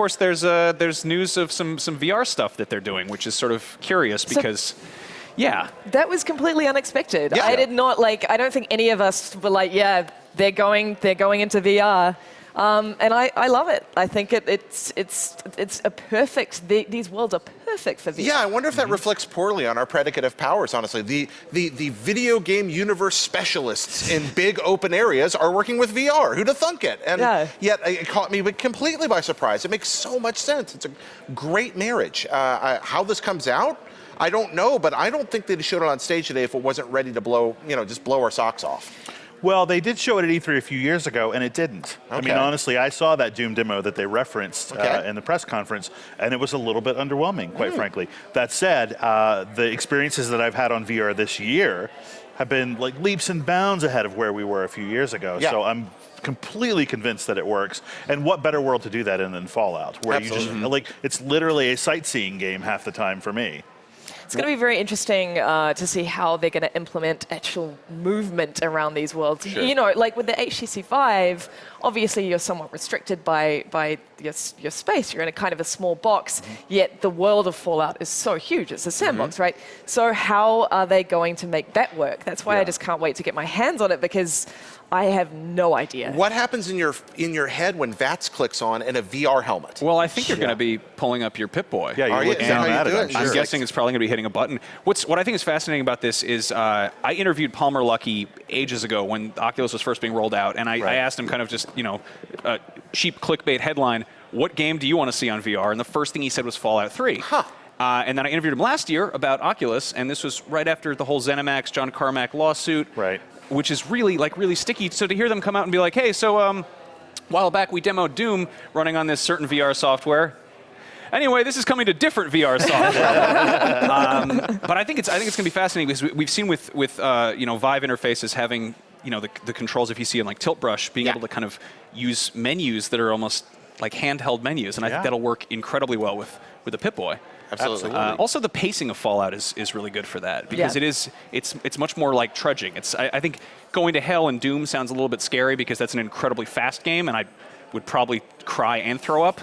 course, there's news of some VR stuff that they're doing, which is sort of curious because, yeah. That was completely unexpected. Yeah. I did not I don't think any of us were like, yeah, they're going into VR. And I love it. I think it's a perfect. These worlds are perfect for VR. Yeah, I wonder if that reflects poorly on our predicate of powers. Honestly, the video game universe specialists in big open areas are working with VR. Who'd have thunk it? And yet it caught me completely by surprise. It makes so much sense. It's a great marriage. How this comes out, I don't know, but I don't think they'd showed it on stage today if it wasn't ready to blow, just blow our socks off. Well, they did show it at E3 a few years ago, and it didn't. Okay. I mean, honestly, I saw that Doom demo that they referenced in the press conference, and it was a little bit underwhelming, quite frankly. That said, the experiences that I've had on VR this year have been like leaps and bounds ahead of where we were a few years ago. Yeah. So I'm completely convinced that it works. And what better world to do that in than Fallout, where Absolutely. you just, it's literally a sightseeing game half the time for me. It's going to be very interesting to see how they're going to implement actual movement around these worlds. Sure. Like with the HTC Vive, obviously you're somewhat restricted by your space. You're in a kind of a small box, yet the world of Fallout is so huge. It's a sandbox, right? So how are they going to make that work? That's why I just can't wait to get my hands on it, because I have no idea. What happens in your head when VATS clicks on in a VR helmet? Well, I think you're going to be pulling up your Pip-Boy. Yeah, you're looking down at it. I'm guessing it's probably going to be hitting a button. What I think is fascinating about this is I interviewed Palmer Luckey ages ago when Oculus was first being rolled out, and I asked him kind of just, a cheap clickbait headline, what game do you want to see on VR? And the first thing he said was Fallout 3. Huh. And then I interviewed him last year about Oculus, and this was right after the whole ZeniMax, John Carmack lawsuit. Right. Which is really sticky. So to hear them come out and be like, hey, so a while back we demoed Doom running on this certain VR software. Anyway, this is coming to different VR software. But I think it's going to be fascinating because we've seen with Vive interfaces having the controls, if you see in like Tilt Brush, being able to kind of use menus that are almost like handheld menus, and I think that'll work incredibly well with the Pip-Boy. Absolutely. Also, the pacing of Fallout is really good for that because it's much more like trudging. I think going to hell in Doom sounds a little bit scary because that's an incredibly fast game, and I would probably cry and throw up.